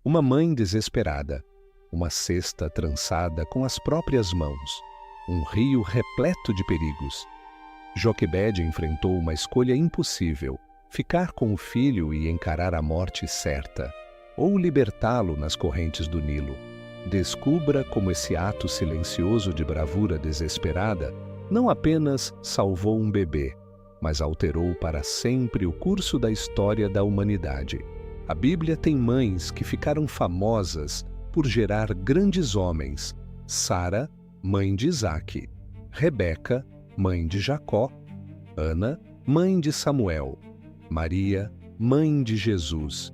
Uma mãe desesperada, uma cesta trançada com as próprias mãos, um rio repleto de perigos. Joquebede enfrentou uma escolha impossível: ficar com o filho e encarar a morte certa, ou libertá-lo nas correntes do Nilo. Descubra como esse ato silencioso de bravura desesperada não apenas salvou um bebê, mas alterou para sempre o curso da história da humanidade. A Bíblia tem mães que ficaram famosas por gerar grandes homens: Sara, mãe de Isaque; Rebeca, mãe de Jacó; Ana, mãe de Samuel; Maria, mãe de Jesus.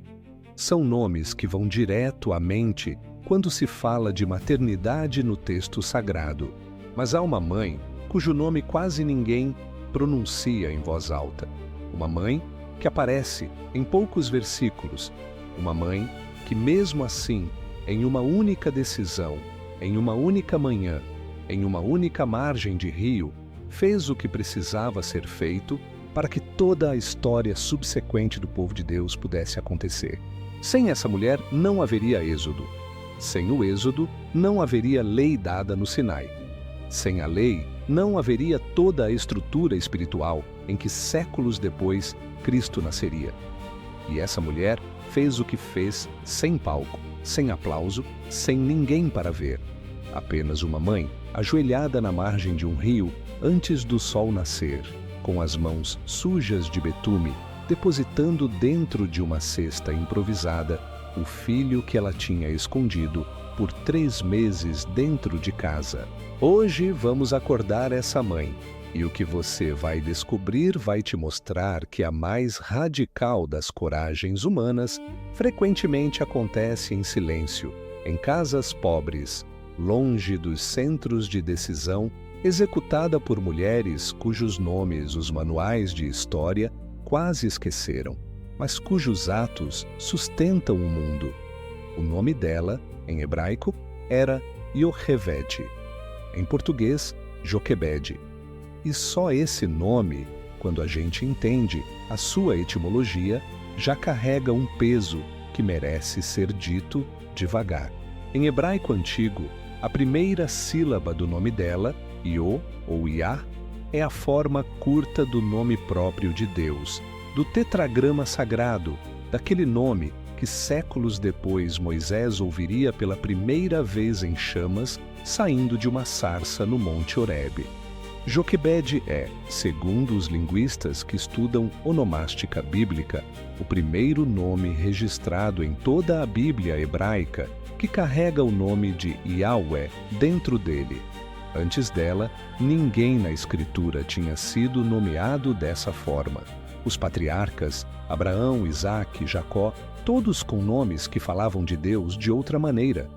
São nomes que vão direto à mente quando se fala de maternidade no texto sagrado. Mas há uma mãe cujo nome quase ninguém pronuncia em voz alta. Uma mãe que aparece em poucos versículos. Uma mãe que, mesmo assim, em uma única decisão, em uma única manhã, em uma única margem de rio, fez o que precisava ser feito para que toda a história subsequente do povo de Deus pudesse acontecer. Sem essa mulher não haveria êxodo. Sem o êxodo não haveria lei dada no Sinai. Sem a lei não haveria toda a estrutura espiritual em que séculos depois Cristo nasceria. E essa mulher fez o que fez sem palco, sem aplauso, sem ninguém para ver. Apenas uma mãe, ajoelhada na margem de um rio antes do sol nascer, com as mãos sujas de betume, depositando dentro de uma cesta improvisada o filho que ela tinha escondido por 3 meses dentro de casa. Hoje vamos acordar essa mãe, e o que você vai descobrir vai te mostrar que a mais radical das coragens humanas frequentemente acontece em silêncio, em casas pobres, longe dos centros de decisão, executada por mulheres cujos nomes os manuais de história quase esqueceram, mas cujos atos sustentam o mundo. O nome dela, em hebraico, era Yocheved. Em português, Joquebede. E só esse nome, quando a gente entende a sua etimologia, já carrega um peso que merece ser dito devagar. Em hebraico antigo, a primeira sílaba do nome dela, Iô ou Iá, é a forma curta do nome próprio de Deus, do tetragrama sagrado, daquele nome que séculos depois Moisés ouviria pela primeira vez em chamas, saindo de uma sarça no Monte Horebe. Joquebede é, segundo os linguistas que estudam onomástica bíblica, o primeiro nome registrado em toda a Bíblia hebraica que carrega o nome de Yahweh dentro dele. Antes dela, ninguém na Escritura tinha sido nomeado dessa forma. Os patriarcas, Abraão, Isaque, Jacó, todos com nomes que falavam de Deus de outra maneira.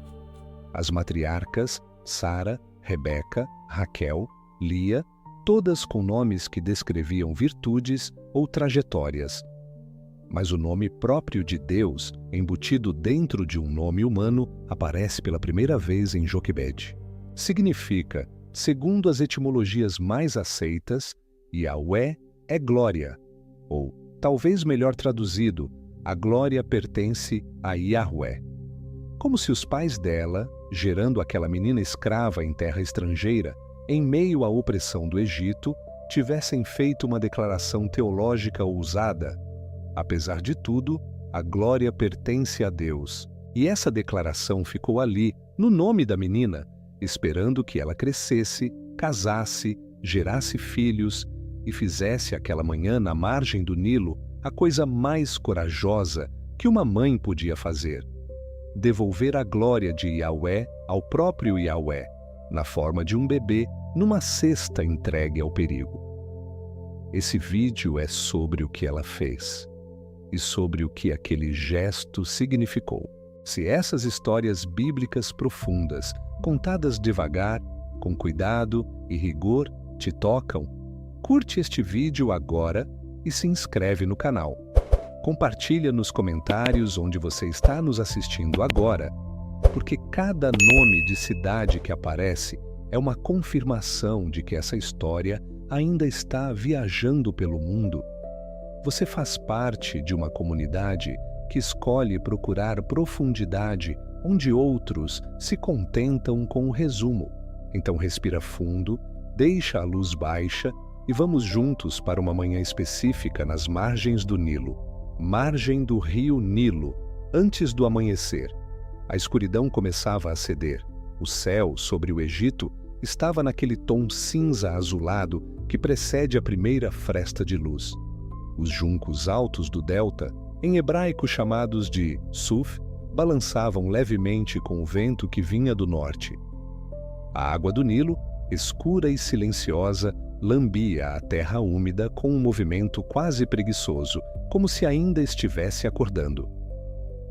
As matriarcas, Sara, Rebeca, Raquel, Lia, todas com nomes que descreviam virtudes ou trajetórias. Mas o nome próprio de Deus, embutido dentro de um nome humano, aparece pela primeira vez em Joquebede. Significa, segundo as etimologias mais aceitas, Yahweh é glória, ou, talvez melhor traduzido, a glória pertence a Yahweh. Como se os pais dela, gerando aquela menina escrava em terra estrangeira, em meio à opressão do Egito, tivessem feito uma declaração teológica ousada. Apesar de tudo, a glória pertence a Deus. E essa declaração ficou ali, no nome da menina, esperando que ela crescesse, casasse, gerasse filhos e fizesse aquela manhã na margem do Nilo a coisa mais corajosa que uma mãe podia fazer: devolver a glória de Yahweh ao próprio Yahweh, na forma de um bebê numa cesta entregue ao perigo. Esse vídeo é sobre o que ela fez e sobre o que aquele gesto significou. Se essas histórias bíblicas profundas, contadas devagar, com cuidado e rigor, te tocam, curte este vídeo agora e se inscreve no canal. Compartilha nos comentários onde você está nos assistindo agora, porque cada nome de cidade que aparece é uma confirmação de que essa história ainda está viajando pelo mundo. Você faz parte de uma comunidade que escolhe procurar profundidade onde outros se contentam com o resumo. Então respira fundo, deixa a luz baixa e vamos juntos para uma manhã específica nas margens do Nilo, margem do rio Nilo, antes do amanhecer. A escuridão começava a ceder. O céu sobre o Egito estava naquele tom cinza azulado que precede a primeira fresta de luz. Os juncos altos do delta, em hebraico chamados de Suf, balançavam levemente com o vento que vinha do norte. A água do Nilo, escura e silenciosa, lambia a terra úmida com um movimento quase preguiçoso, como se ainda estivesse acordando.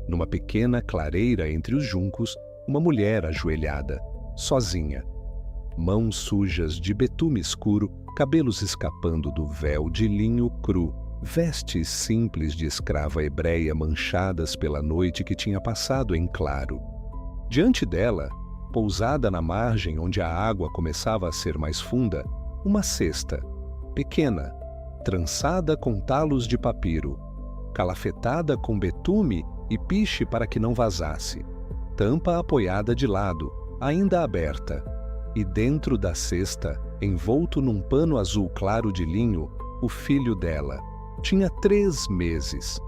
Numa pequena clareira entre os juncos, uma mulher ajoelhada, sozinha. Mãos sujas de betume escuro, cabelos escapando do véu de linho cru, vestes simples de escrava hebreia manchadas pela noite que tinha passado em claro. Diante dela, pousada na margem onde a água começava a ser mais funda, uma cesta, pequena, trançada com talos de papiro, calafetada com betume e piche para que não vazasse, tampa apoiada de lado, ainda aberta, e dentro da cesta, envolto num pano azul claro de linho, o filho dela. Tinha 3 meses.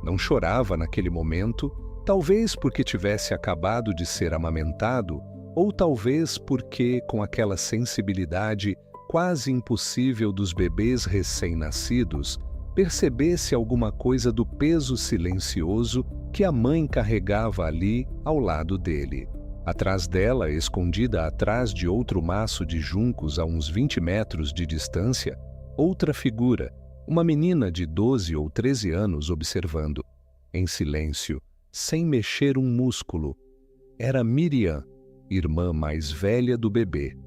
Não chorava naquele momento, talvez porque tivesse acabado de ser amamentado, ou talvez porque, com aquela sensibilidade quase impossível dos bebês recém-nascidos, percebesse alguma coisa do peso silencioso que a mãe carregava ali ao lado dele. Atrás dela, escondida atrás de outro maço de juncos a uns 20 metros de distância, outra figura, uma menina de 12 ou 13 anos observando, em silêncio, sem mexer um músculo. Era Miriam, irmã mais velha do bebê.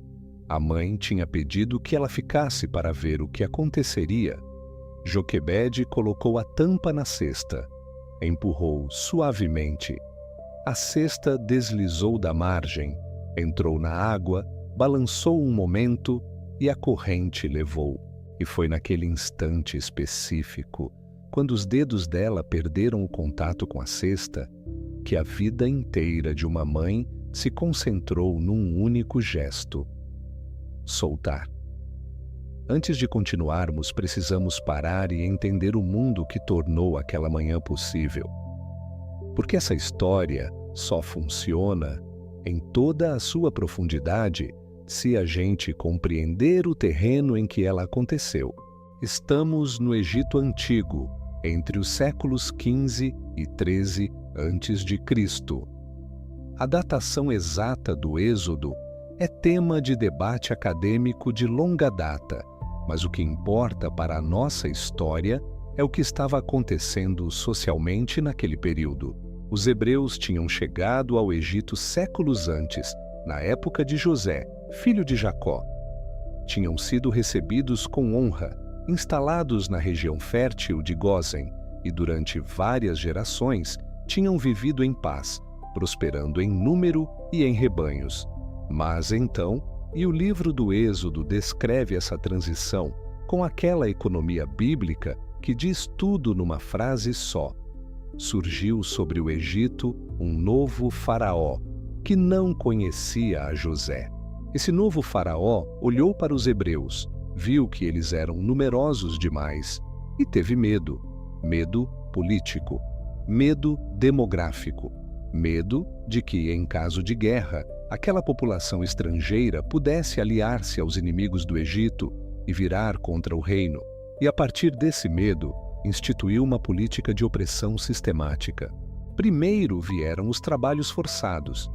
A mãe tinha pedido que ela ficasse para ver o que aconteceria. Joquebede colocou a tampa na cesta. Empurrou suavemente. A cesta deslizou da margem, entrou na água, balançou um momento e a corrente levou. E foi naquele instante específico, quando os dedos dela perderam o contato com a cesta, que a vida inteira de uma mãe se concentrou num único gesto: soltar. Antes de continuarmos, precisamos parar e entender o mundo que tornou aquela manhã possível. Porque essa história só funciona, em toda a sua profundidade, se a gente compreender o terreno em que ela aconteceu. Estamos no Egito Antigo, entre os séculos XV e XIII a.C. A datação exata do Êxodo é tema de debate acadêmico de longa data, mas o que importa para a nossa história é o que estava acontecendo socialmente naquele período. Os hebreus tinham chegado ao Egito séculos antes, na época de José, filho de Jacó. Tinham sido recebidos com honra, instalados na região fértil de Gósen, e durante várias gerações tinham vivido em paz, prosperando em número e em rebanhos. Mas então, e o livro do Êxodo descreve essa transição com aquela economia bíblica que diz tudo numa frase só: surgiu sobre o Egito um novo faraó, que não conhecia a José. Esse novo faraó olhou para os hebreus, viu que eles eram numerosos demais e teve medo. Medo político, medo demográfico, medo de que, em caso de guerra, aquela população estrangeira pudesse aliar-se aos inimigos do Egito e virar contra o reino. E a partir desse medo, instituiu uma política de opressão sistemática. Primeiro vieram os trabalhos forçados.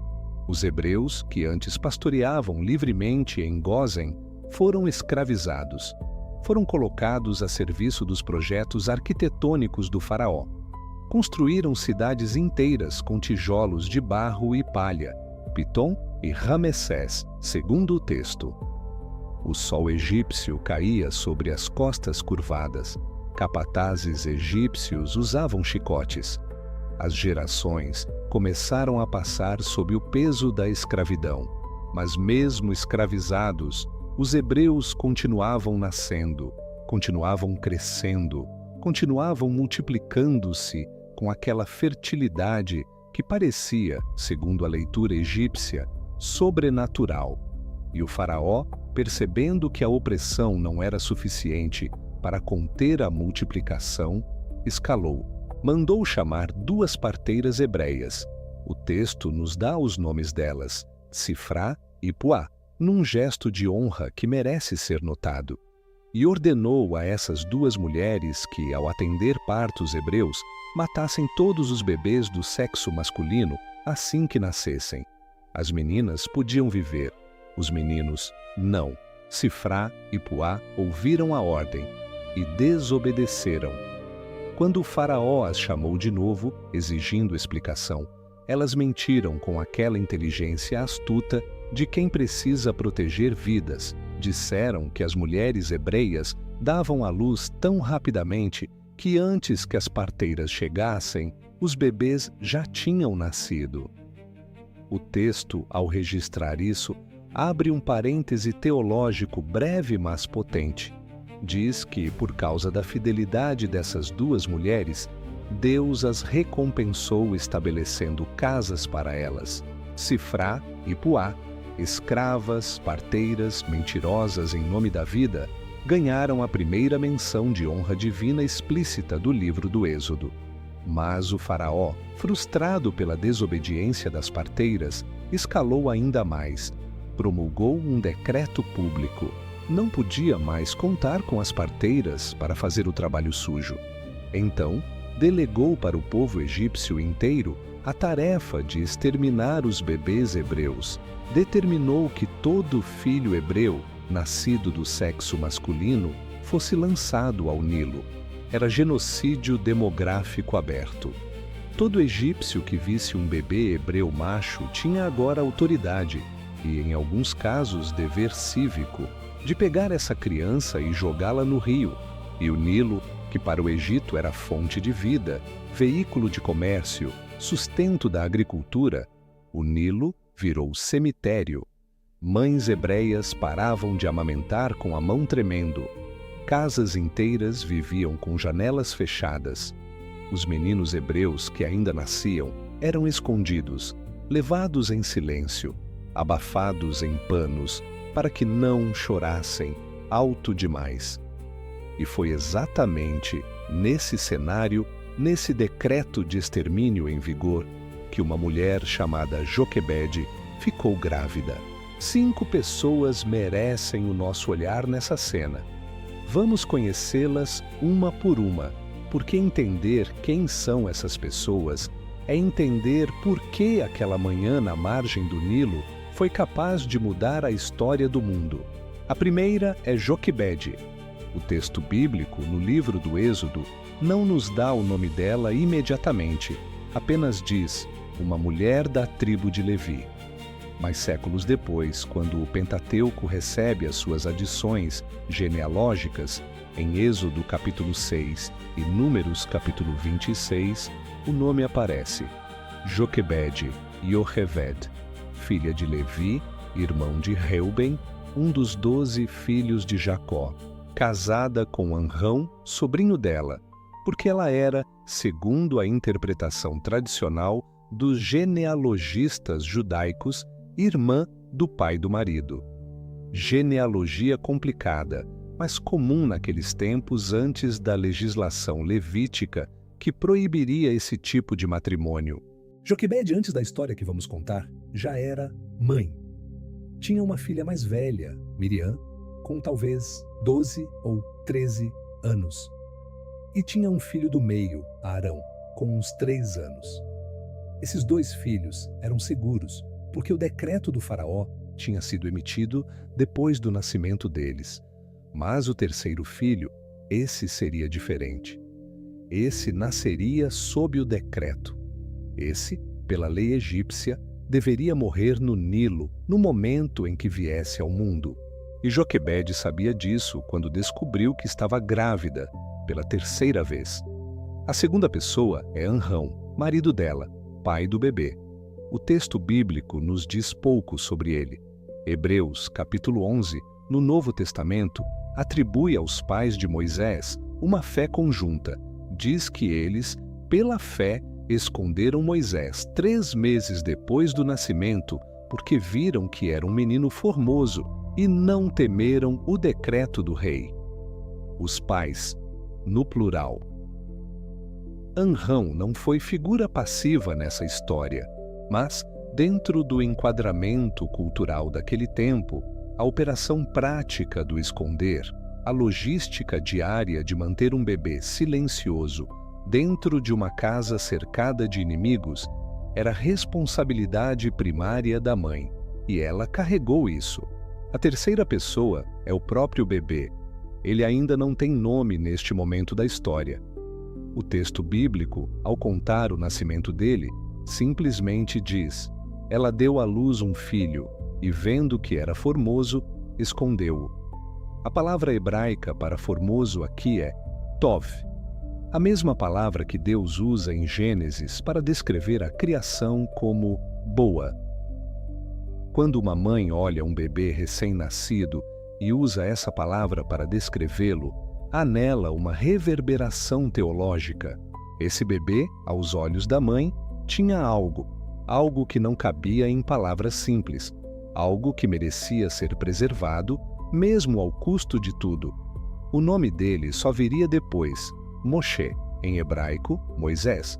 Os hebreus, que antes pastoreavam livremente em Gósen, foram escravizados. Foram colocados a serviço dos projetos arquitetônicos do faraó. Construíram cidades inteiras com tijolos de barro e palha, Pitom e Ramessés, segundo o texto. O sol egípcio caía sobre as costas curvadas. Capatazes egípcios usavam chicotes. As gerações começaram a passar sob o peso da escravidão. Mas mesmo escravizados, os hebreus continuavam nascendo, continuavam crescendo, continuavam multiplicando-se com aquela fertilidade que parecia, segundo a leitura egípcia, sobrenatural. E o faraó, percebendo que a opressão não era suficiente para conter a multiplicação, escalou. Mandou chamar 2 parteiras hebreias. O texto nos dá os nomes delas, Sifrá e Puá, num gesto de honra que merece ser notado. E ordenou a essas 2 mulheres que, ao atender partos hebreus, matassem todos os bebês do sexo masculino assim que nascessem. As meninas podiam viver, os meninos não. Sifrá e Puá ouviram a ordem e desobedeceram. Quando o faraó as chamou de novo, exigindo explicação, elas mentiram com aquela inteligência astuta de quem precisa proteger vidas. Disseram que as mulheres hebreias davam à luz tão rapidamente que antes que as parteiras chegassem, os bebês já tinham nascido. O texto, ao registrar isso, abre um parêntese teológico breve mas potente. Diz que, por causa da fidelidade dessas 2 mulheres, Deus as recompensou estabelecendo casas para elas, Sifrá e Puá, escravas, parteiras, mentirosas em nome da vida, ganharam a primeira menção de honra divina explícita do livro do Êxodo. Mas o faraó, frustrado pela desobediência das parteiras, escalou ainda mais. Promulgou um decreto público. Não podia mais contar com as parteiras para fazer o trabalho sujo. Então, delegou para o povo egípcio inteiro a tarefa de exterminar os bebês hebreus. Determinou que todo filho hebreu, nascido do sexo masculino, fosse lançado ao Nilo. Era genocídio demográfico aberto. Todo egípcio que visse um bebê hebreu macho tinha agora autoridade e, em alguns casos, dever cívico de pegar essa criança e jogá-la no rio. E o Nilo, que para o Egito era fonte de vida, veículo de comércio, sustento da agricultura, o Nilo virou cemitério. Mães hebreias paravam de amamentar com a mão tremendo. Casas inteiras viviam com janelas fechadas. Os meninos hebreus que ainda nasciam eram escondidos, levados em silêncio, abafados em panos, para que não chorassem alto demais. E foi exatamente nesse cenário, nesse decreto de extermínio em vigor, que uma mulher chamada Joquebede ficou grávida. 5 pessoas merecem o nosso olhar nessa cena. Vamos conhecê-las uma por uma, porque entender quem são essas pessoas é entender por que aquela manhã na margem do Nilo foi capaz de mudar a história do mundo. A primeira é Joquebede. O texto bíblico, no livro do Êxodo, não nos dá o nome dela imediatamente, apenas diz, uma mulher da tribo de Levi. Mas séculos depois, quando o Pentateuco recebe as suas adições genealógicas, em Êxodo capítulo 6 e Números capítulo 26, o nome aparece. Joquebede, Yocheved, filha de Levi, irmão de Reuben, um dos 12 filhos de Jacó, casada com Anrão, sobrinho dela, porque ela era, segundo a interpretação tradicional dos genealogistas judaicos, irmã do pai do marido. Genealogia complicada, mas comum naqueles tempos antes da legislação levítica que proibiria esse tipo de matrimônio. Joquebede, antes da história que vamos contar, já era mãe. Tinha uma filha mais velha, Miriam, com talvez 12 ou 13 anos. E tinha um filho do meio, Arão, com uns 3 anos. Esses 2 filhos eram seguros, porque o decreto do faraó tinha sido emitido depois do nascimento deles. Mas o terceiro filho, esse seria diferente. Esse nasceria sob o decreto. Esse, pela lei egípcia, deveria morrer no Nilo no momento em que viesse ao mundo. E Joquebede sabia disso quando descobriu que estava grávida pela 3ª vez. A segunda pessoa é Anrão, marido dela, pai do bebê. O texto bíblico nos diz pouco sobre ele. Hebreus, capítulo 11, no Novo Testamento, atribui aos pais de Moisés uma fé conjunta. Diz que eles pela fé, esconderam Moisés 3 meses depois do nascimento, porque viram que era um menino formoso e não temeram o decreto do rei. Os pais, no plural. Amrão não foi figura passiva nessa história, mas, dentro do enquadramento cultural daquele tempo, a operação prática do esconder, a logística diária de manter um bebê silencioso dentro de uma casa cercada de inimigos, era responsabilidade primária da mãe, e ela carregou isso. A terceira pessoa é o próprio bebê. Ele ainda não tem nome neste momento da história. O texto bíblico, ao contar o nascimento dele, simplesmente diz: ela deu à luz um filho, e vendo que era formoso, escondeu-o. A palavra hebraica para formoso aqui é tov, a mesma palavra que Deus usa em Gênesis para descrever a criação como boa. Quando uma mãe olha um bebê recém-nascido e usa essa palavra para descrevê-lo, há nela uma reverberação teológica. Esse bebê, aos olhos da mãe, tinha algo que não cabia em palavras simples, algo que merecia ser preservado, mesmo ao custo de tudo. O nome dele só viria depois, Moshe, em hebraico, Moisés,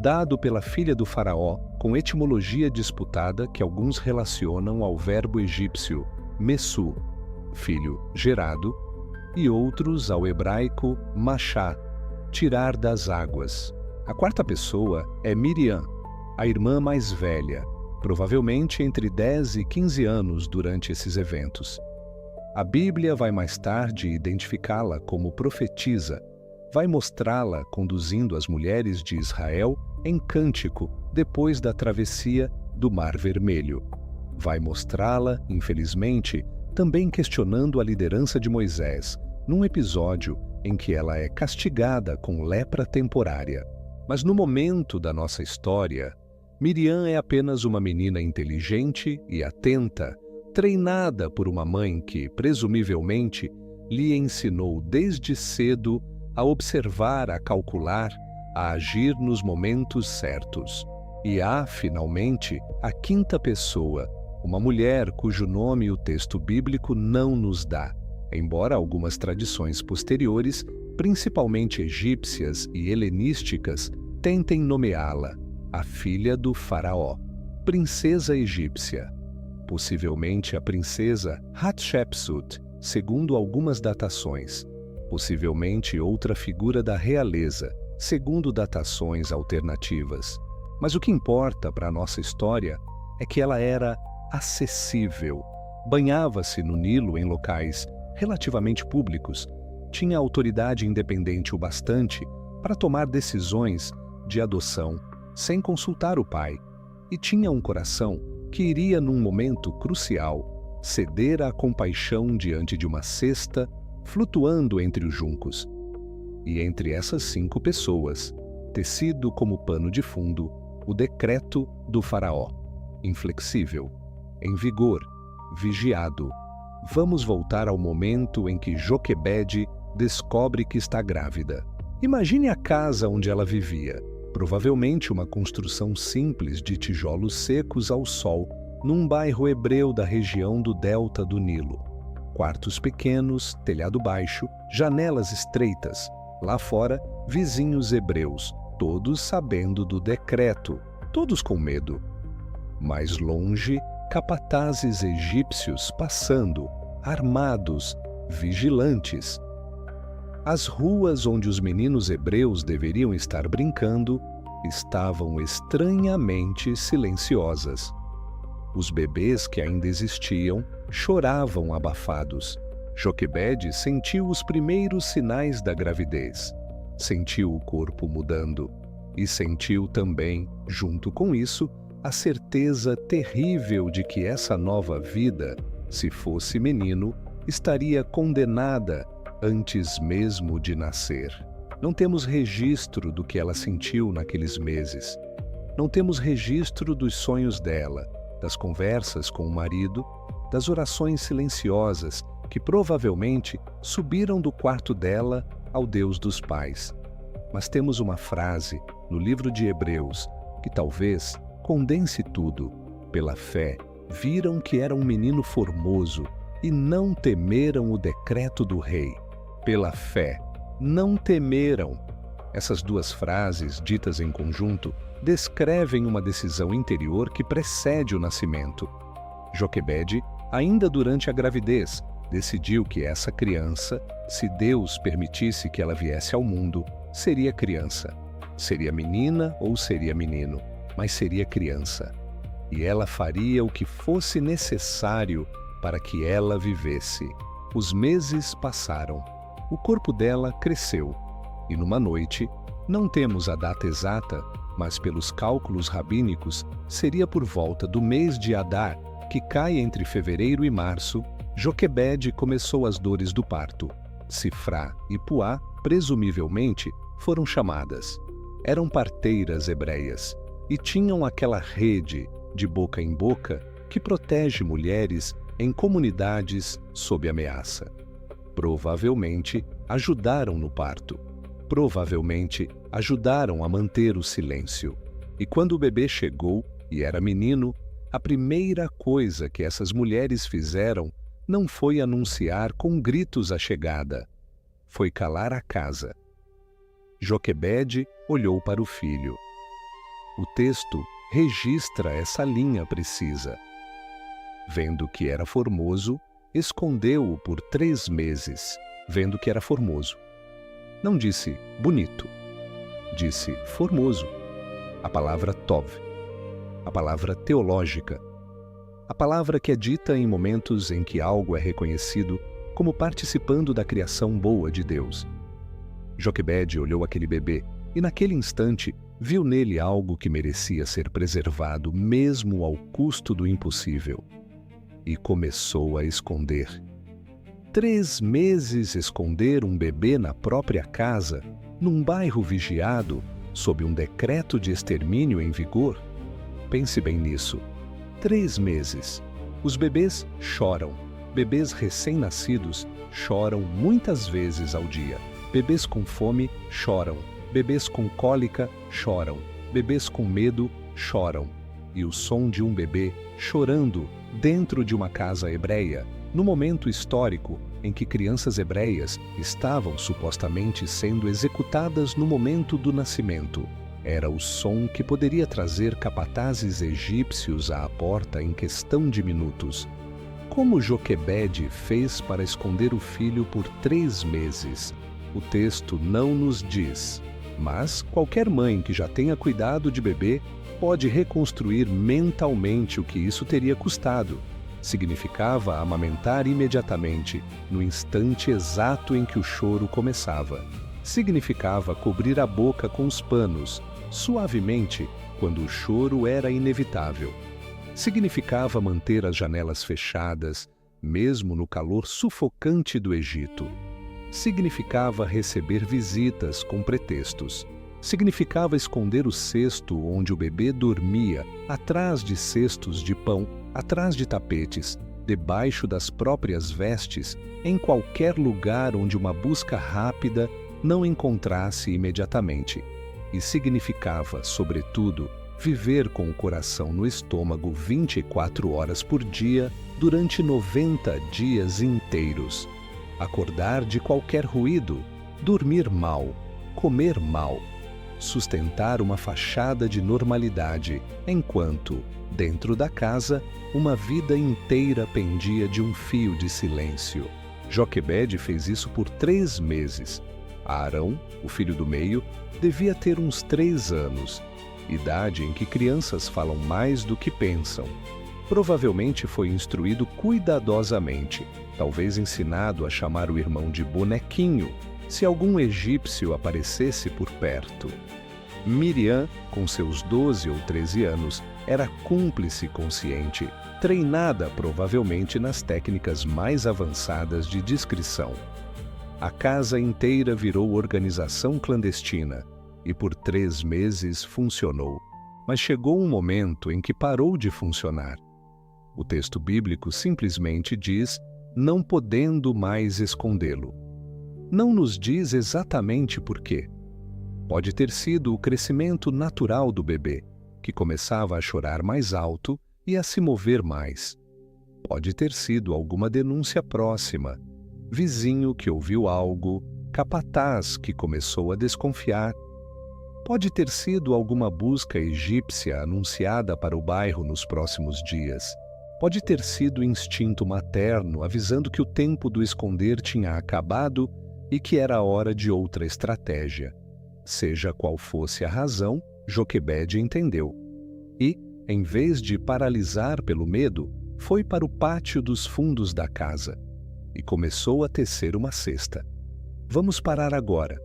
dado pela filha do faraó, com etimologia disputada que alguns relacionam ao verbo egípcio Messu, filho gerado, e outros ao hebraico Machá, tirar das águas. A quarta pessoa é Miriam, a irmã mais velha, provavelmente entre 10 e 15 anos durante esses eventos. A Bíblia vai mais tarde identificá-la como profetisa, vai mostrá-la conduzindo as mulheres de Israel em cântico depois da travessia do Mar Vermelho. Vai mostrá-la, infelizmente, também questionando a liderança de Moisés, num episódio em que ela é castigada com lepra temporária. Mas no momento da nossa história, Miriam é apenas uma menina inteligente e atenta, treinada por uma mãe que, presumivelmente, lhe ensinou desde cedo a observar, a calcular, a agir nos momentos certos. E há, finalmente, a quinta pessoa, uma mulher cujo nome o texto bíblico não nos dá, embora algumas tradições posteriores, principalmente egípcias e helenísticas, tentem nomeá-la, a filha do faraó, princesa egípcia. Possivelmente a princesa Hatshepsut, segundo algumas datações. Possivelmente outra figura da realeza, segundo datações alternativas. Mas o que importa para a nossa história é que ela era acessível, banhava-se no Nilo em locais relativamente públicos, tinha autoridade independente o bastante para tomar decisões de adoção sem consultar o pai, e tinha um coração que iria num momento crucial ceder à compaixão diante de uma cesta flutuando entre os juncos. E entre essas 5 pessoas, tecido como pano de fundo, o decreto do faraó, inflexível, em vigor, vigiado. Vamos voltar ao momento em que Joquebede descobre que está grávida. Imagine a casa onde ela vivia, provavelmente uma construção simples de tijolos secos ao sol, num bairro hebreu da região do delta do Nilo. Quartos pequenos, telhado baixo, janelas estreitas. Lá fora, vizinhos hebreus, todos sabendo do decreto, todos com medo. Mais longe, capatazes egípcios passando, armados, vigilantes. As ruas onde os meninos hebreus deveriam estar brincando estavam estranhamente silenciosas. Os bebês que ainda existiam choravam abafados. Joquebede sentiu os primeiros sinais da gravidez. Sentiu o corpo mudando e sentiu também, junto com isso, a certeza terrível de que essa nova vida, se fosse menino, estaria condenada antes mesmo de nascer. Não temos registro do que ela sentiu naqueles meses. Não temos registro dos sonhos dela, das conversas com o marido, das orações silenciosas que provavelmente subiram do quarto dela ao Deus dos pais. mas temos uma frase no livro de Hebreus que talvez condense tudo. Pela fé, viram que era um menino formoso e não temeram o decreto do rei. Pela fé, não temeram. Essas duas frases, ditas em conjunto, descrevem uma decisão interior que precede o nascimento. Joquebede, ainda durante a gravidez, decidiu que essa criança, se Deus permitisse que ela viesse ao mundo, seria criança. Seria menina ou seria menino, mas seria criança. E ela faria o que fosse necessário para que ela vivesse. Os meses passaram. O corpo dela cresceu. E numa noite, não temos a data exata, mas pelos cálculos rabínicos, seria por volta do mês de Adar, que cai entre fevereiro e março, Joquebede começou as dores do parto. Sifrá e Puá, presumivelmente, foram chamadas. Eram parteiras hebreias e tinham aquela rede, de boca em boca, que protege mulheres em comunidades sob ameaça. Provavelmente ajudaram no parto. Provavelmente ajudaram a manter o silêncio. E quando o bebê chegou e era menino, a primeira coisa que essas mulheres fizeram não foi anunciar com gritos a chegada. Foi calar a casa. Joquebede olhou para o filho. O texto registra essa linha precisa. Vendo que era formoso, escondeu-o por 3 meses, vendo que era formoso. Não disse bonito, disse formoso. A palavra tov, a palavra teológica, a palavra que é dita em momentos em que algo é reconhecido como participando da criação boa de Deus. Joquebede olhou aquele bebê e naquele instante viu nele algo que merecia ser preservado mesmo ao custo do impossível. E começou a esconder. 3 meses esconder um bebê na própria casa, num bairro vigiado, sob um decreto de extermínio em vigor? Pense bem nisso. 3 meses. Os bebês choram. Bebês recém-nascidos choram muitas vezes ao dia. Bebês com fome choram. Bebês com cólica choram. Bebês com medo choram. E o som de um bebê chorando dentro de uma casa hebreia, no momento histórico em que crianças hebreias estavam supostamente sendo executadas no momento do nascimento, era o som que poderia trazer capatazes egípcios à porta em questão de minutos. Como Joquebede fez para esconder o filho por 3 meses? O texto não nos diz, mas qualquer mãe que já tenha cuidado de bebê pode reconstruir mentalmente o que isso teria custado. Significava amamentar imediatamente, no instante exato em que o choro começava. Significava cobrir a boca com os panos, suavemente, quando o choro era inevitável. Significava manter as janelas fechadas, mesmo no calor sufocante do Egito. Significava receber visitas com pretextos. Significava esconder o cesto onde o bebê dormia, atrás de cestos de pão, atrás de tapetes, debaixo das próprias vestes, em qualquer lugar onde uma busca rápida não encontrasse imediatamente. E significava, sobretudo, viver com o coração no estômago 24 horas por dia durante 90 dias inteiros. Acordar de qualquer ruído, dormir mal, comer mal, sustentar uma fachada de normalidade, enquanto, dentro da casa, uma vida inteira pendia de um fio de silêncio. Joquebede fez isso por 3 meses. Arão, o filho do meio, devia ter uns 3 anos, idade em que crianças falam mais do que pensam. Provavelmente foi instruído cuidadosamente, talvez ensinado a chamar o irmão de bonequinho, se algum egípcio aparecesse por perto. Miriam, com seus 12 ou 13 anos, era cúmplice consciente, treinada provavelmente nas técnicas mais avançadas de discrição. A casa inteira virou organização clandestina e por 3 meses funcionou, mas chegou um momento em que parou de funcionar. O texto bíblico simplesmente diz, não podendo mais escondê-lo. Não nos diz exatamente por quê. Pode ter sido o crescimento natural do bebê, que começava a chorar mais alto e a se mover mais. Pode ter sido alguma denúncia próxima, vizinho que ouviu algo, capataz que começou a desconfiar. Pode ter sido alguma busca egípcia anunciada para o bairro nos próximos dias. Pode ter sido instinto materno avisando que o tempo do esconder tinha acabado e que era hora de outra estratégia. Seja qual fosse a razão, Joquebede entendeu. E, em vez de paralisar pelo medo, foi para o pátio dos fundos da casa e começou a tecer uma cesta. Vamos parar agora,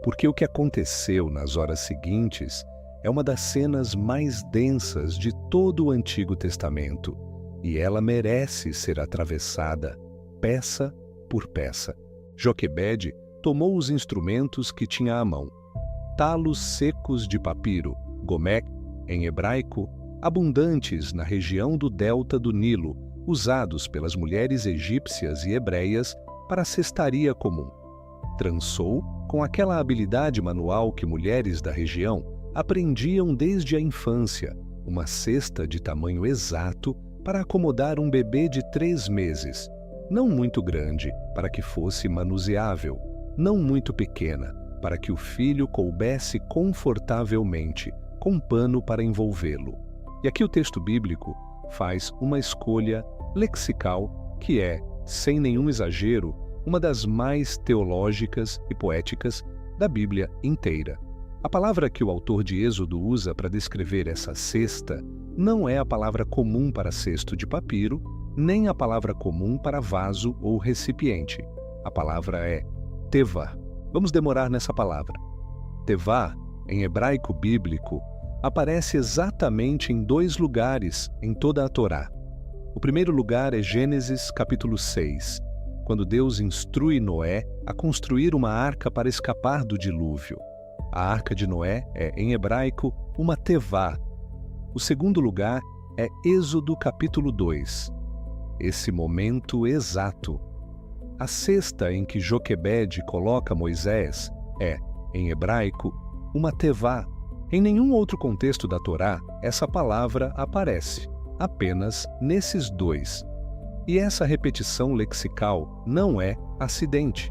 porque o que aconteceu nas horas seguintes é uma das cenas mais densas de todo o Antigo Testamento, e ela merece ser atravessada, peça por peça. Joquebede tomou os instrumentos que tinha à mão. Talos secos de papiro, gomé, em hebraico, abundantes na região do delta do Nilo, usados pelas mulheres egípcias e hebreias para a cestaria comum. Trançou, com aquela habilidade manual que mulheres da região aprendiam desde a infância, uma cesta de tamanho exato para acomodar um bebê de 3 meses, não muito grande para que fosse manuseável, não muito pequena para que o filho coubesse confortavelmente, com pano para envolvê-lo. E aqui o texto bíblico faz uma escolha lexical que é, sem nenhum exagero, uma das mais teológicas e poéticas da Bíblia inteira. A palavra que o autor de Êxodo usa para descrever essa cesta não é a palavra comum para cesto de papiro, nem a palavra comum para vaso ou recipiente. A palavra é tevá. Vamos demorar nessa palavra. Tevá, em hebraico bíblico, aparece exatamente em 2 lugares em toda a Torá. O primeiro lugar é Gênesis capítulo 6, quando Deus instrui Noé a construir uma arca para escapar do dilúvio. A arca de Noé é, em hebraico, uma tevá. O segundo lugar é Êxodo capítulo 2. Esse momento exato. A cesta em que Joquebede coloca Moisés é, em hebraico, uma tevá. Em nenhum outro contexto da Torá, essa palavra aparece, apenas nesses 2. E essa repetição lexical não é acidente.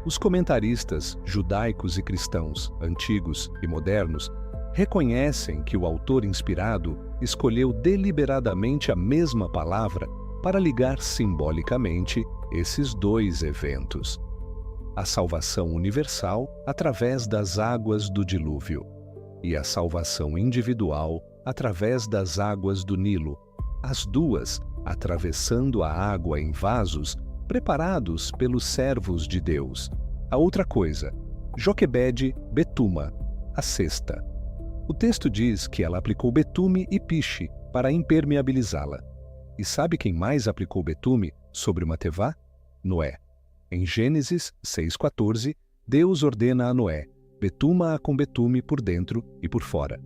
Os comentaristas judaicos e cristãos, antigos e modernos, reconhecem que o autor inspirado escolheu deliberadamente a mesma palavra para ligar simbolicamente esses 2 eventos. A salvação universal através das águas do dilúvio e a salvação individual através das águas do Nilo, as duas atravessando a água em vasos preparados pelos servos de Deus. A outra coisa, Joquebede betuma, a cesta. O texto diz que ela aplicou betume e piche para impermeabilizá-la. E sabe quem mais aplicou betume sobre uma tevá? Noé. Em Gênesis 6,14, Deus ordena a Noé: betuma-a com betume por dentro e por fora.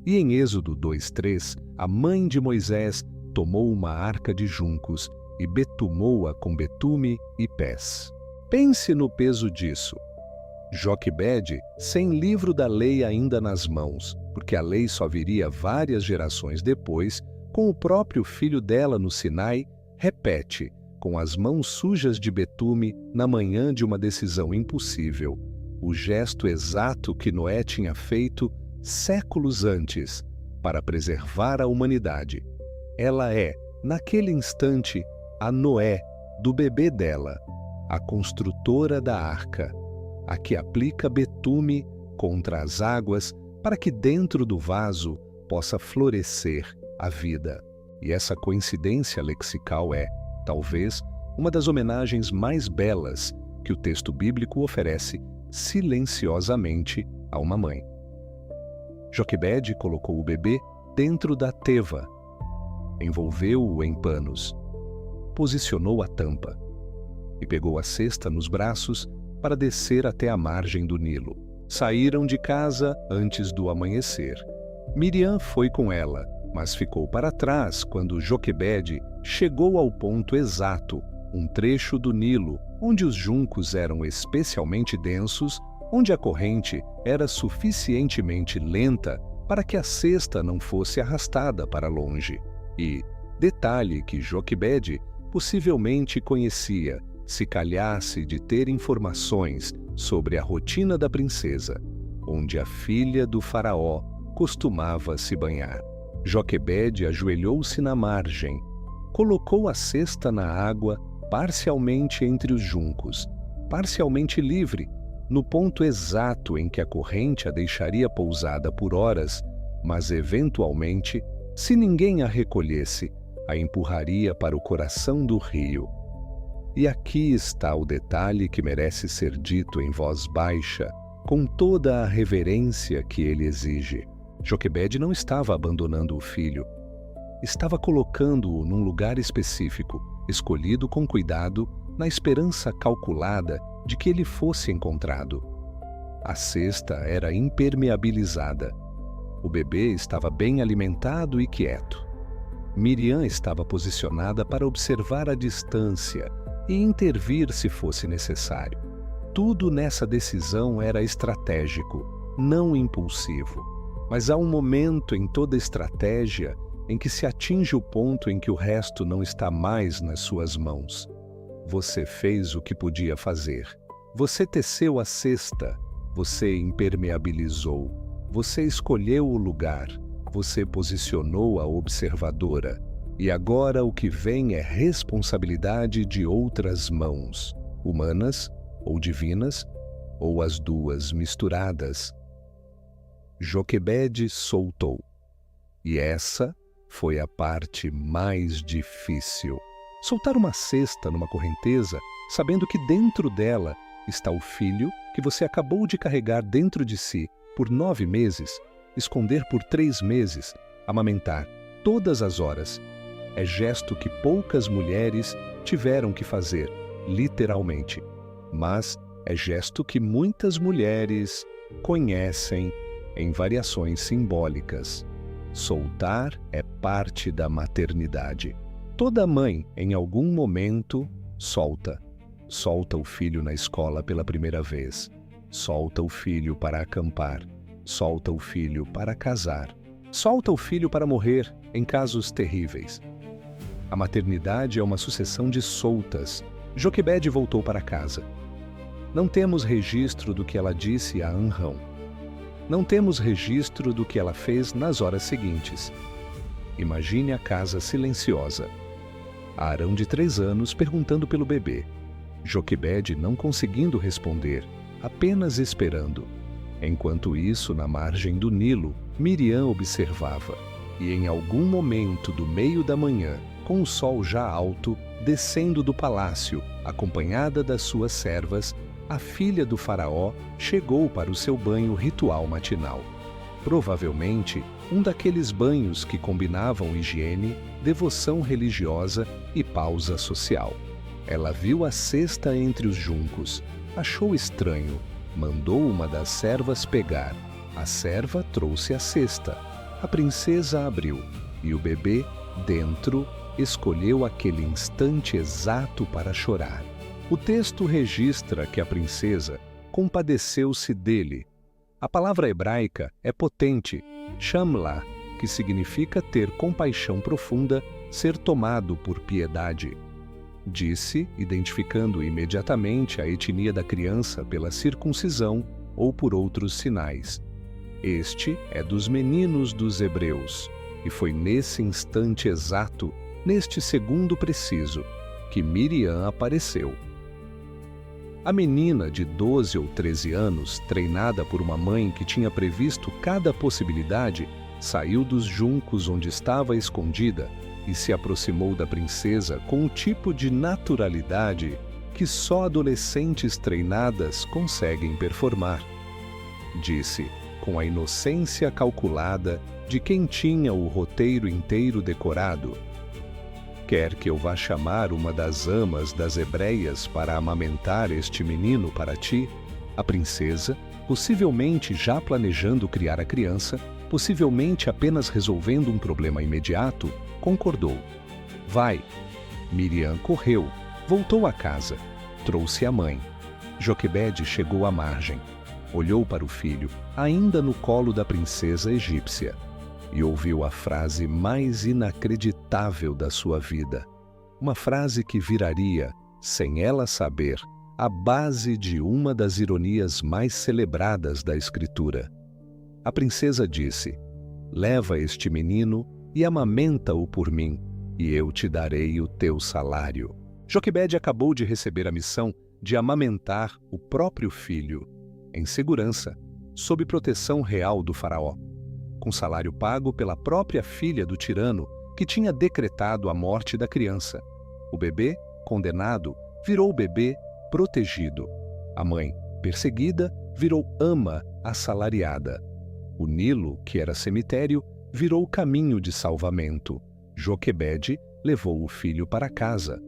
E em Êxodo 2,3, a mãe de Moisés tomou uma arca de juncos e betumou-a com betume e pés. Pense no peso disso. Joquebede, sem livro da lei ainda nas mãos, porque a lei só viria várias gerações depois, com o próprio filho dela no Sinai, repete, com as mãos sujas de betume na manhã de uma decisão impossível, o gesto exato que Noé tinha feito séculos antes para preservar a humanidade. Ela é, naquele instante, a Noé do bebê dela, a construtora da arca, a que aplica betume contra as águas para que dentro do vaso possa florescer a vida. E essa coincidência lexical é, talvez, uma das homenagens mais belas que o texto bíblico oferece silenciosamente a uma mãe. Joquebede colocou o bebê dentro da teva, envolveu-o em panos, posicionou a tampa e pegou a cesta nos braços para descer até a margem do Nilo. Saíram de casa antes do amanhecer. Miriam foi com ela, mas ficou para trás quando Joquebede chegou ao ponto exato, um trecho do Nilo, onde os juncos eram especialmente densos onde a corrente era suficientemente lenta para que a cesta não fosse arrastada para longe. E, detalhe que Joquebede possivelmente conhecia, se calhasse de ter informações sobre a rotina da princesa, onde a filha do faraó costumava se banhar. Joquebede ajoelhou-se na margem, colocou a cesta na água parcialmente entre os juncos, parcialmente livre, no ponto exato em que a corrente a deixaria pousada por horas, mas eventualmente, se ninguém a recolhesse, a empurraria para o coração do rio. E aqui está o detalhe que merece ser dito em voz baixa, com toda a reverência que ele exige. Joquebede não estava abandonando o filho. Estava colocando-o num lugar específico, escolhido com cuidado, na esperança calculada de que ele fosse encontrado. A cesta era impermeabilizada. O bebê estava bem alimentado e quieto. Miriam estava posicionada para observar a distância e intervir se fosse necessário. Tudo nessa decisão era estratégico, não impulsivo. Mas há um momento em toda estratégia em que se atinge o ponto em que o resto não está mais nas suas mãos. Você fez o que podia fazer. Você teceu a cesta, você impermeabilizou, você escolheu o lugar, você posicionou a observadora. E agora o que vem é responsabilidade de outras mãos, humanas ou divinas, ou as duas misturadas. Joquebede soltou. E essa foi a parte mais difícil. Soltar uma cesta numa correnteza, sabendo que dentro dela está o filho que você acabou de carregar dentro de si por 9 meses, esconder por 3 meses, amamentar todas as horas. É gesto que poucas mulheres tiveram que fazer, literalmente. Mas é gesto que muitas mulheres conhecem em variações simbólicas. Soltar é parte da maternidade. Toda mãe, em algum momento, solta. Solta o filho na escola pela primeira vez. Solta o filho para acampar. Solta o filho para casar. Solta o filho para morrer em casos terríveis. A maternidade é uma sucessão de soltas. Joquebede voltou para casa. Não temos registro do que ela disse a Amrão. Não temos registro do que ela fez nas horas seguintes. Imagine a casa silenciosa. Arão de 3 anos perguntando pelo bebê. Joquebede não conseguindo responder, apenas esperando. Enquanto isso, na margem do Nilo, Miriam observava. E em algum momento do meio da manhã, com o sol já alto, descendo do palácio, acompanhada das suas servas, a filha do faraó chegou para o seu banho ritual matinal. Provavelmente, um daqueles banhos que combinavam higiene, devoção religiosa e pausa social. Ela viu a cesta entre os juncos, achou estranho, mandou uma das servas pegar. A serva trouxe a cesta. A princesa abriu, e o bebê, dentro, escolheu aquele instante exato para chorar. O texto registra que a princesa compadeceu-se dele. A palavra hebraica é potente, shamla, que significa ter compaixão profunda, ser tomado por piedade. Disse, identificando imediatamente a etnia da criança pela circuncisão ou por outros sinais. Este é dos meninos dos hebreus, e foi nesse instante exato, neste segundo preciso, que Miriam apareceu. A menina de 12 ou 13 anos, treinada por uma mãe que tinha previsto cada possibilidade, saiu dos juncos onde estava escondida e se aproximou da princesa com um tipo de naturalidade que só adolescentes treinadas conseguem performar. Disse, com a inocência calculada de quem tinha o roteiro inteiro decorado: quer que eu vá chamar uma das amas das hebreias para amamentar este menino para ti? A princesa, possivelmente já planejando criar a criança, possivelmente apenas resolvendo um problema imediato, concordou. Vai. Miriam correu, voltou à casa, trouxe a mãe. Joquebede chegou à margem. olhou para o filho, ainda no colo da princesa egípcia, e ouviu a frase mais inacreditável da sua vida. Uma frase que viraria, sem ela saber, a base de uma das ironias mais celebradas da Escritura. A princesa disse: "Leva este menino e amamenta-o por mim, e eu te darei o teu salário." Joquebede acabou de receber a missão de amamentar o próprio filho, em segurança, sob proteção real do faraó, com salário pago pela própria filha do tirano que tinha decretado a morte da criança. O bebê, condenado, virou bebê protegido. A mãe, perseguida, virou ama assalariada. O Nilo, que era cemitério, virou caminho de salvamento. Joquebede levou o filho para casa.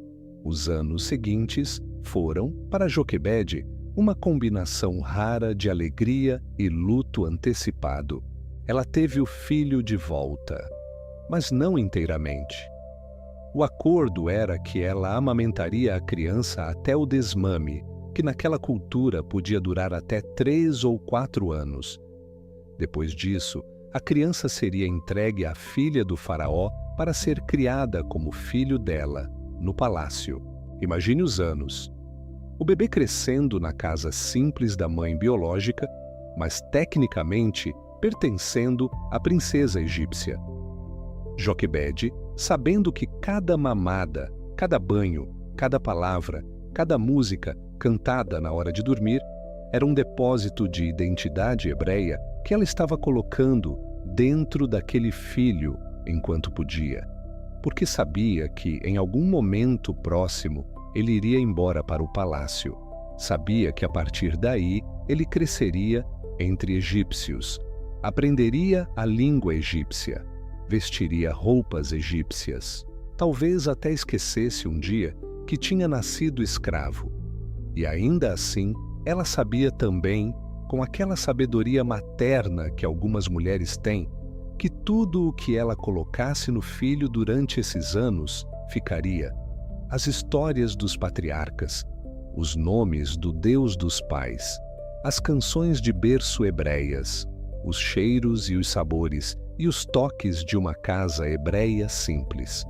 Os anos seguintes foram, para Joquebede, uma combinação rara de alegria e luto antecipado. Ela teve o filho de volta, mas não inteiramente. O acordo era que ela amamentaria a criança até o desmame, que naquela cultura podia durar até 3 ou 4 anos. Depois disso, a criança seria entregue à filha do faraó para ser criada como filho dela, no palácio. Imagine os anos. O bebê crescendo na casa simples da mãe biológica, mas tecnicamente pertencendo à princesa egípcia. Joquebede, sabendo que cada mamada, cada banho, cada palavra, cada música cantada na hora de dormir era um depósito de identidade hebreia que ela estava colocando dentro daquele filho enquanto podia, porque sabia que em algum momento próximo ele iria embora para o palácio. Sabia que a partir daí ele cresceria entre egípcios, aprenderia a língua egípcia, vestiria roupas egípcias. Talvez até esquecesse um dia que tinha nascido escravo. E ainda assim, ela sabia também, com aquela sabedoria materna que algumas mulheres têm, que tudo o que ela colocasse no filho durante esses anos ficaria. As histórias dos patriarcas, os nomes do Deus dos pais, as canções de berço hebreias, os cheiros e os sabores e os toques de uma casa hebreia simples.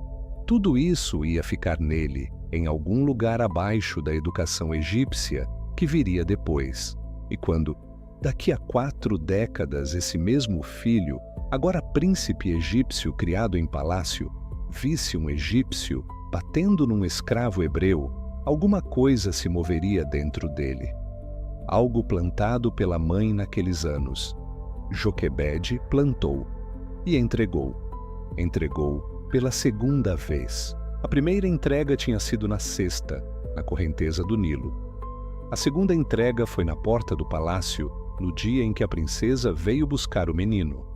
Tudo isso ia ficar nele, em algum lugar abaixo da educação egípcia que viria depois. E quando, daqui a 4 décadas, esse mesmo filho, agora príncipe egípcio criado em palácio, visse um egípcio batendo num escravo hebreu, alguma coisa se moveria dentro dele. Algo plantado pela mãe naqueles anos. Joquebede plantou e entregou. Entregou pela segunda vez. A primeira entrega tinha sido na cesta, na correnteza do Nilo. A segunda entrega foi na porta do palácio, no dia em que a princesa veio buscar o menino.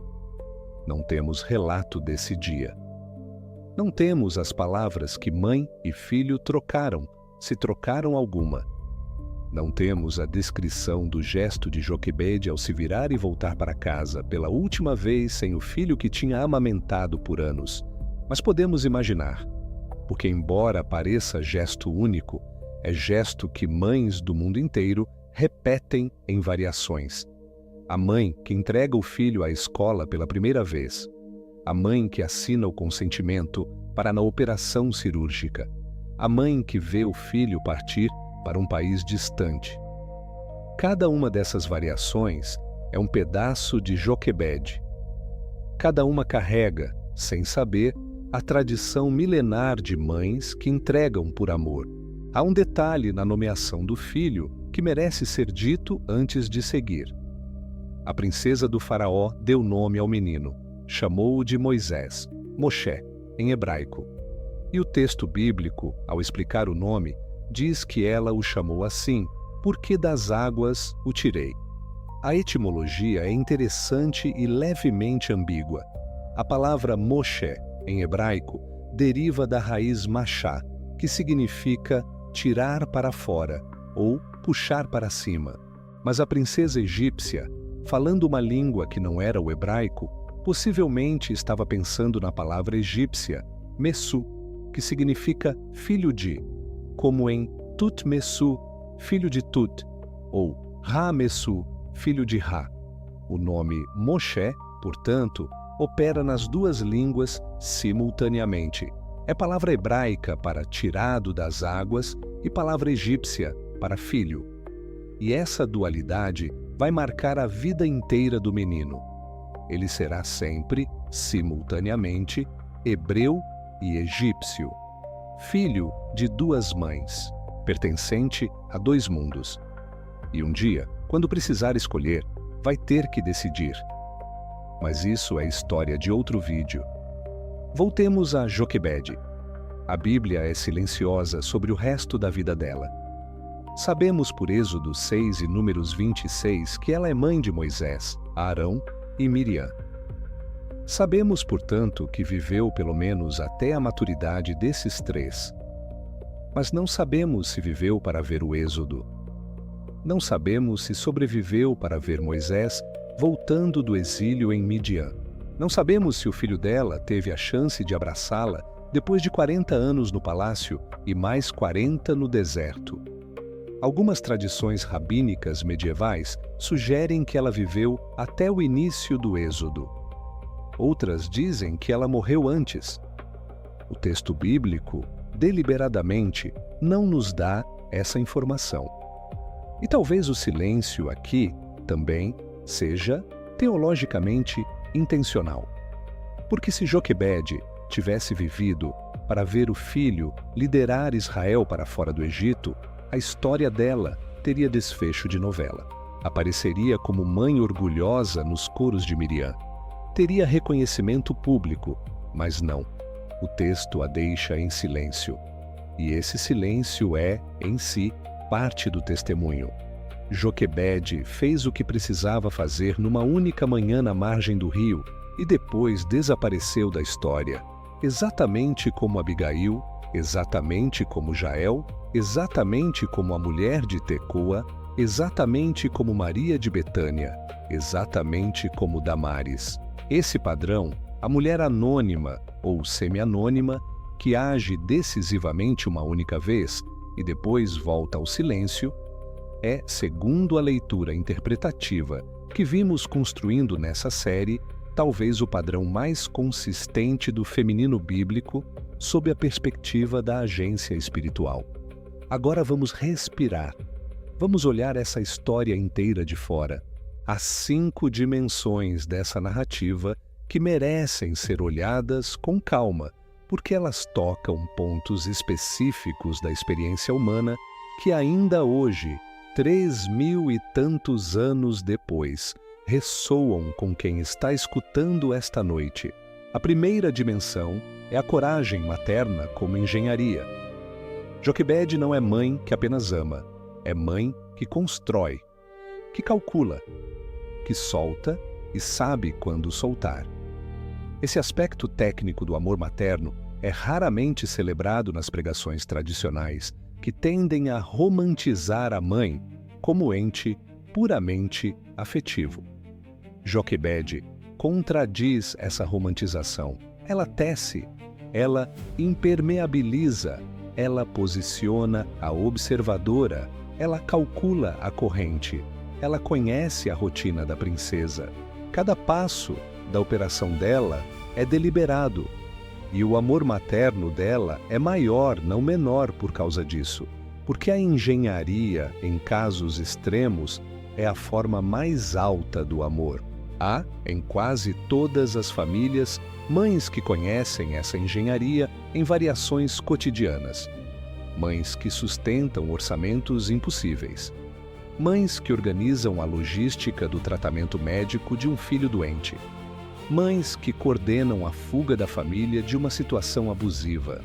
Não temos relato desse dia. Não temos as palavras que mãe e filho trocaram, se trocaram alguma. Não temos a descrição do gesto de Joquebede ao se virar e voltar para casa pela última vez sem o filho que tinha amamentado por anos. Mas podemos imaginar, porque embora pareça gesto único, é gesto que mães do mundo inteiro repetem em variações. A mãe que entrega o filho à escola pela primeira vez. A mãe que assina o consentimento para na operação cirúrgica. A mãe que vê o filho partir para um país distante. Cada uma dessas variações é um pedaço de Joquebede. Cada uma carrega, sem saber, a tradição milenar de mães que entregam por amor. Há um detalhe na nomeação do filho que merece ser dito antes de seguir. A princesa do faraó deu nome ao menino. Chamou-o de Moisés, Moshe, em hebraico. E o texto bíblico, ao explicar o nome, diz que ela o chamou assim, porque das águas o tirei. A etimologia é interessante e levemente ambígua. A palavra Moshe, em hebraico, deriva da raiz machá, que significa tirar para fora ou puxar para cima. Mas a princesa egípcia, falando uma língua que não era o hebraico, possivelmente estava pensando na palavra egípcia, Messu, que significa filho de, como em Tutmesu, filho de Tut, ou Ra-Messu, filho de Ra. O nome Moshe, portanto, opera nas duas línguas simultaneamente. É palavra hebraica para tirado das águas e palavra egípcia para filho. E essa dualidade vai marcar a vida inteira do menino. Ele será sempre, simultaneamente, hebreu e egípcio, filho de duas mães, pertencente a dois mundos. E um dia, quando precisar escolher, vai ter que decidir. Mas isso é história de outro vídeo. Voltemos a Joquebede. A Bíblia é silenciosa sobre o resto da vida dela. Sabemos por Êxodo 6 e Números 26 que ela é mãe de Moisés, Arão e Miriam. Sabemos, portanto, que viveu pelo menos até a maturidade desses três. Mas não sabemos se viveu para ver o Êxodo. Não sabemos se sobreviveu para ver Moisés voltando do exílio em Midian. Não sabemos se o filho dela teve a chance de abraçá-la depois de 40 anos no palácio e mais 40 no deserto. Algumas tradições rabínicas medievais sugerem que ela viveu até o início do Êxodo. Outras dizem que ela morreu antes. O texto bíblico, deliberadamente, não nos dá essa informação. E talvez o silêncio aqui também seja teologicamente intencional. Porque se Joquebede tivesse vivido para ver o filho liderar Israel para fora do Egito, a história dela teria desfecho de novela. Apareceria como mãe orgulhosa nos coros de Miriam. Teria reconhecimento público, mas não. O texto a deixa em silêncio. E esse silêncio é, em si, parte do testemunho. Joquebede fez o que precisava fazer numa única manhã na margem do rio e depois desapareceu da história, exatamente como Abigail, exatamente como Jael, exatamente como a mulher de Tecoa, exatamente como Maria de Betânia, exatamente como Damares. Esse padrão, a mulher anônima ou semi-anônima, que age decisivamente uma única vez e depois volta ao silêncio, é, segundo a leitura interpretativa que vimos construindo nessa série, talvez o padrão mais consistente do feminino bíblico sob a perspectiva da agência espiritual. Agora vamos respirar. Vamos olhar essa história inteira de fora. Há 5 dimensões dessa narrativa que merecem ser olhadas com calma, porque elas tocam pontos específicos da experiência humana que ainda hoje, 3.000 e tantos anos depois, ressoam com quem está escutando esta noite. A primeira dimensão é a coragem materna como engenharia. Joquebede não é mãe que apenas ama, é mãe que constrói, que calcula, que solta e sabe quando soltar. Esse aspecto técnico do amor materno é raramente celebrado nas pregações tradicionais, que tendem a romantizar a mãe como ente puramente afetivo. Joquebede contradiz essa romantização. Ela tece, ela impermeabiliza, ela posiciona a observadora, ela calcula a corrente, ela conhece a rotina da princesa. Cada passo da operação dela é deliberado, e o amor materno dela é maior, não menor por causa disso, porque a engenharia, em casos extremos, é a forma mais alta do amor. Há, em quase todas as famílias, mães que conhecem essa engenharia em variações cotidianas. Mães que sustentam orçamentos impossíveis. Mães que organizam a logística do tratamento médico de um filho doente. Mães que coordenam a fuga da família de uma situação abusiva.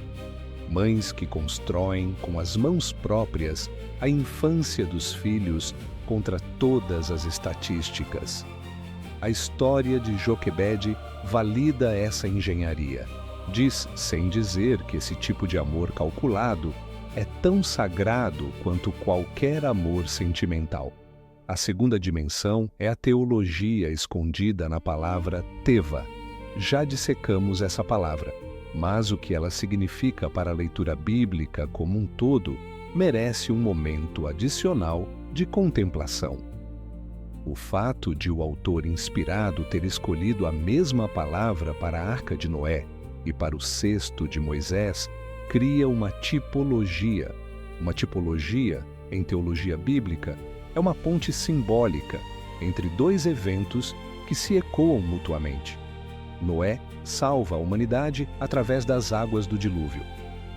Mães que constroem com as mãos próprias a infância dos filhos contra todas as estatísticas. A história de Joquebede valida essa engenharia. Diz, sem dizer, que esse tipo de amor calculado é tão sagrado quanto qualquer amor sentimental. A segunda dimensão é a teologia escondida na palavra teva. Já dissecamos essa palavra, mas o que ela significa para a leitura bíblica como um todo merece um momento adicional de contemplação. O fato de o autor inspirado ter escolhido a mesma palavra para a Arca de Noé e para o cesto de Moisés cria uma tipologia. Uma tipologia, em teologia bíblica, é uma ponte simbólica entre dois eventos que se ecoam mutuamente. Noé salva a humanidade através das águas do dilúvio.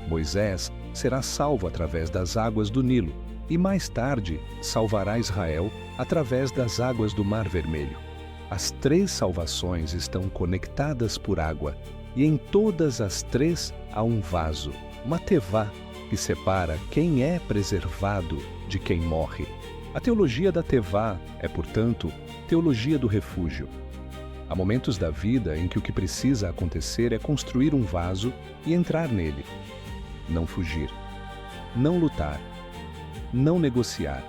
Moisés será salvo através das águas do Nilo e mais tarde salvará Israel através das águas do Mar Vermelho. As três salvações estão conectadas por água e em todas as três há um vaso, uma tevá, que separa quem é preservado de quem morre. A teologia da tevá é, portanto, teologia do refúgio. Há momentos da vida em que o que precisa acontecer é construir um vaso e entrar nele. Não fugir. Não lutar. Não negociar.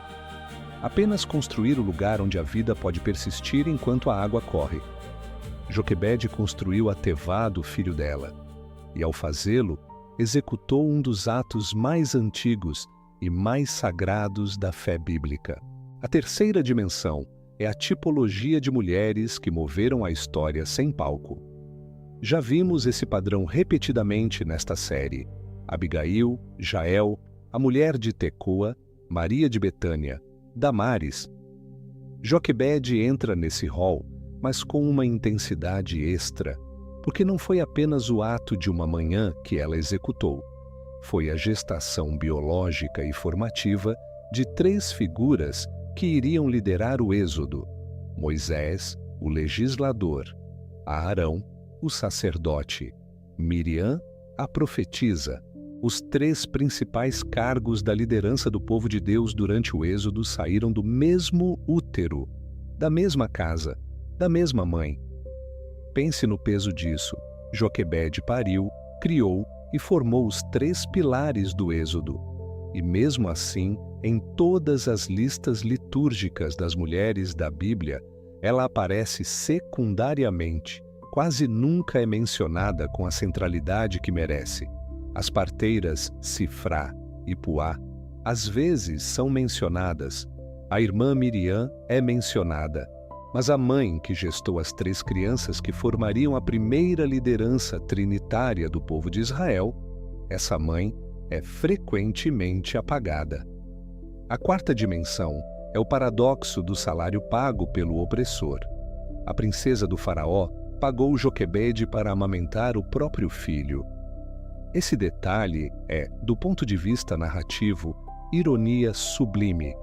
Apenas construir o lugar onde a vida pode persistir enquanto a água corre. Joquebede construiu a tevá do filho dela, e ao fazê-lo, executou um dos atos mais antigos e mais sagrados da fé bíblica. A terceira dimensão é a tipologia de mulheres que moveram a história sem palco. Já vimos esse padrão repetidamente nesta série. Abigail, Jael, a mulher de Tecoa, Maria de Betânia, Damares. Joquebede entra nesse rol, mas com uma intensidade extra, porque não foi apenas o ato de uma manhã que ela executou. Foi a gestação biológica e formativa de três figuras que iriam liderar o êxodo: Moisés, o legislador; Arão, o sacerdote; Miriam, a profetisa. Os três principais cargos da liderança do povo de Deus durante o êxodo saíram do mesmo útero, da mesma casa, da mesma mãe. Pense no peso disso. Joquebede pariu, criou e formou os três pilares do êxodo. E mesmo assim, em todas as listas litúrgicas das mulheres da Bíblia, ela aparece secundariamente, quase nunca é mencionada com a centralidade que merece. As parteiras Sifrá e Puá às vezes são mencionadas. A irmã Miriam é mencionada, mas a mãe que gestou as três crianças que formariam a primeira liderança trinitária do povo de Israel, essa mãe é frequentemente apagada. A quarta dimensão é o paradoxo do salário pago pelo opressor. A princesa do faraó pagou Joquebede para amamentar o próprio filho. Esse detalhe é, do ponto de vista narrativo, ironia sublime.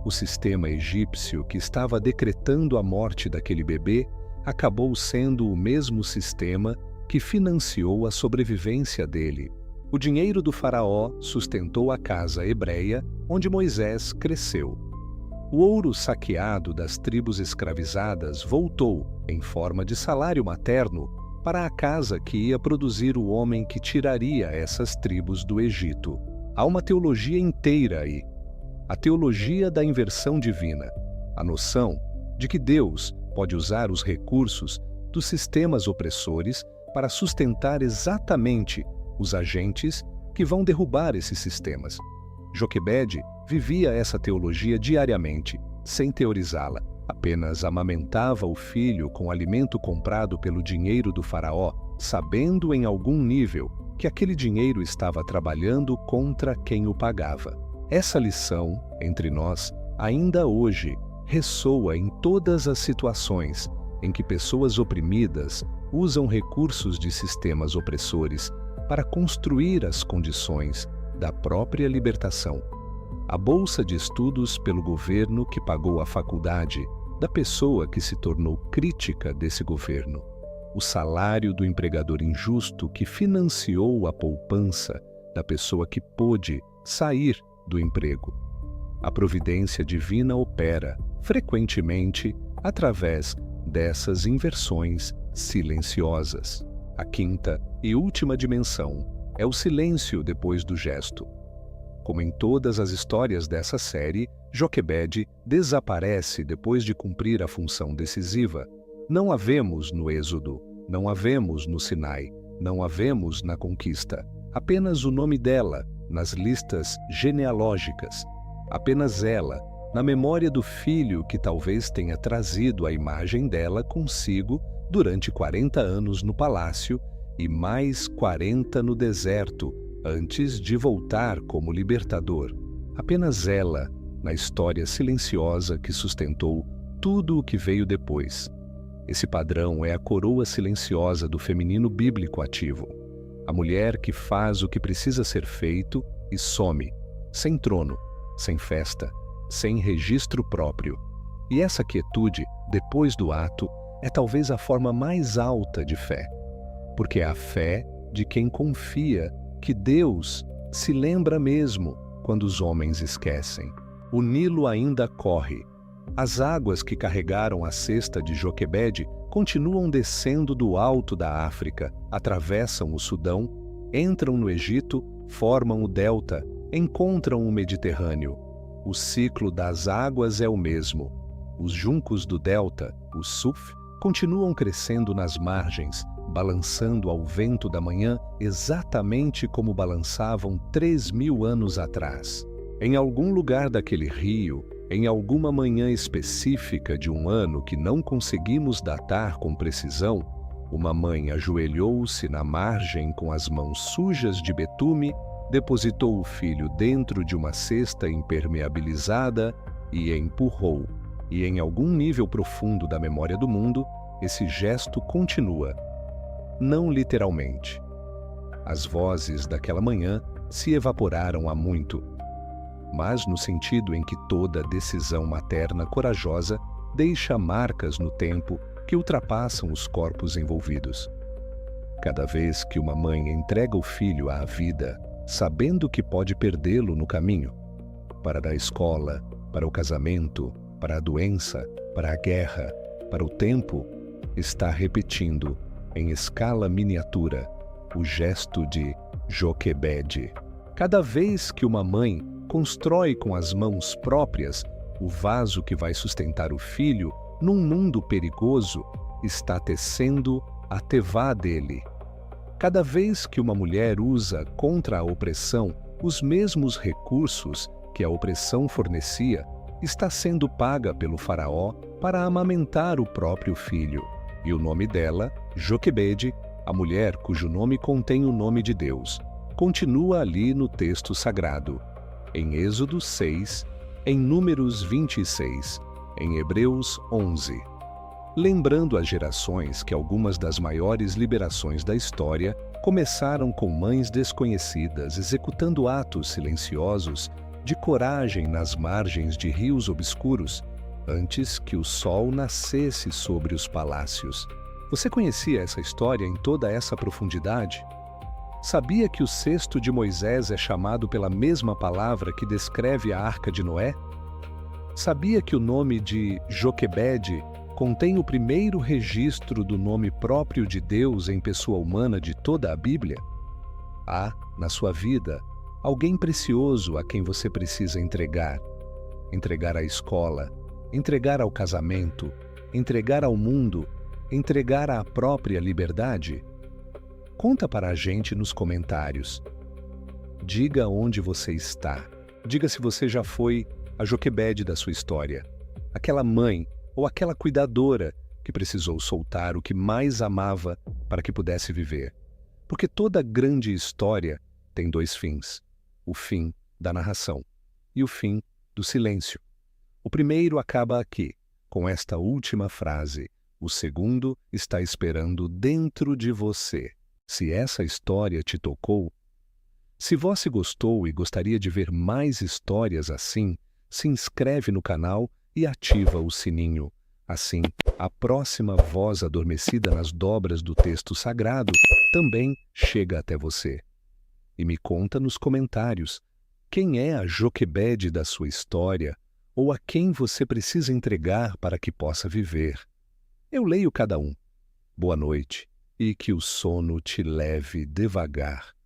O sistema egípcio que estava decretando a morte daquele bebê acabou sendo o mesmo sistema que financiou a sobrevivência dele. O dinheiro do faraó sustentou a casa hebreia onde Moisés cresceu. O ouro saqueado das tribos escravizadas voltou, em forma de salário materno, para a casa que ia produzir o homem que tiraria essas tribos do Egito. Há uma teologia inteira aí. A teologia da inversão divina. A noção de que Deus pode usar os recursos dos sistemas opressores para sustentar exatamente os agentes que vão derrubar esses sistemas. Joquebede vivia essa teologia diariamente, sem teorizá-la. Apenas amamentava o filho com alimento comprado pelo dinheiro do faraó, sabendo em algum nível que aquele dinheiro estava trabalhando contra quem o pagava. Essa lição, entre nós, ainda hoje, ressoa em todas as situações em que pessoas oprimidas usam recursos de sistemas opressores para construir as condições da própria libertação. A bolsa de estudos pelo governo que pagou a faculdade da pessoa que se tornou crítica desse governo. O salário do empregador injusto que financiou a poupança da pessoa que pôde sair do emprego. A providência divina opera, frequentemente, através dessas inversões silenciosas. A quinta e última dimensão é o silêncio depois do gesto. Como em todas as histórias dessa série, Joquebede desaparece depois de cumprir a função decisiva. Não a vemos no Êxodo, não a vemos no Sinai, não a vemos na conquista. Apenas o nome dela nas listas genealógicas. Apenas ela na memória do filho que talvez tenha trazido a imagem dela consigo durante 40 anos no palácio e mais 40 no deserto, antes de voltar como libertador. Apenas ela, na história silenciosa que sustentou tudo o que veio depois. Esse padrão é a coroa silenciosa do feminino bíblico ativo. A mulher que faz o que precisa ser feito e some, sem trono, sem festa, sem registro próprio. E essa quietude, depois do ato, é talvez a forma mais alta de fé. Porque é a fé de quem confia que Deus se lembra mesmo quando os homens esquecem. O Nilo ainda corre. As águas que carregaram a cesta de Joquebede continuam descendo do alto da África, atravessam o Sudão, entram no Egito, formam o delta, encontram o Mediterrâneo. O ciclo das águas é o mesmo. Os juncos do delta, o suf, continuam crescendo nas margens, balançando ao vento da manhã exatamente como balançavam 3.000 anos atrás. Em algum lugar daquele rio, em alguma manhã específica de um ano que não conseguimos datar com precisão, uma mãe ajoelhou-se na margem com as mãos sujas de betume, depositou o filho dentro de uma cesta impermeabilizada e empurrou. E em algum nível profundo da memória do mundo, esse gesto continua. Não literalmente. As vozes daquela manhã se evaporaram há muito, mas no sentido em que toda decisão materna corajosa deixa marcas no tempo que ultrapassam os corpos envolvidos. Cada vez que uma mãe entrega o filho à vida, sabendo que pode perdê-lo no caminho, para a escola, para o casamento, para a doença, para a guerra, para o tempo, está repetindo, em escala miniatura, o gesto de Joquebede. Cada vez que uma mãe constrói com as mãos próprias o vaso que vai sustentar o filho num mundo perigoso, está tecendo a tevá dele. Cada vez que uma mulher usa contra a opressão os mesmos recursos que a opressão fornecia, está sendo paga pelo faraó para amamentar o próprio filho. E o nome dela, Joquebede, a mulher cujo nome contém o nome de Deus, continua ali no texto sagrado, em Êxodo 6, em Números 26, em Hebreus 11. Lembrando às gerações que algumas das maiores liberações da história começaram com mães desconhecidas executando atos silenciosos de coragem nas margens de rios obscuros, antes que o sol nascesse sobre os palácios. Você conhecia essa história em toda essa profundidade? Sabia que o cesto de Moisés é chamado pela mesma palavra que descreve a Arca de Noé? Sabia que o nome de Joquebede contém o primeiro registro do nome próprio de Deus em pessoa humana de toda a Bíblia? Há, na sua vida, alguém precioso a quem você precisa entregar. Entregar à escola, entregar ao casamento, entregar ao mundo, entregar à própria liberdade? Conta para a gente nos comentários. Diga onde você está. Diga se você já foi a Joquebede da sua história. Aquela mãe ou aquela cuidadora que precisou soltar o que mais amava para que pudesse viver. Porque toda grande história tem dois fins. O fim da narração e o fim do silêncio. O primeiro acaba aqui, com esta última frase. O segundo está esperando dentro de você. Se essa história te tocou, se você gostou e gostaria de ver mais histórias assim, se inscreve no canal e ativa o sininho. Assim, a próxima voz adormecida nas dobras do texto sagrado também chega até você. E me conta nos comentários quem é a Joquebede da sua história ou a quem você precisa entregar para que possa viver. Eu leio cada um. Boa noite e que o sono te leve devagar.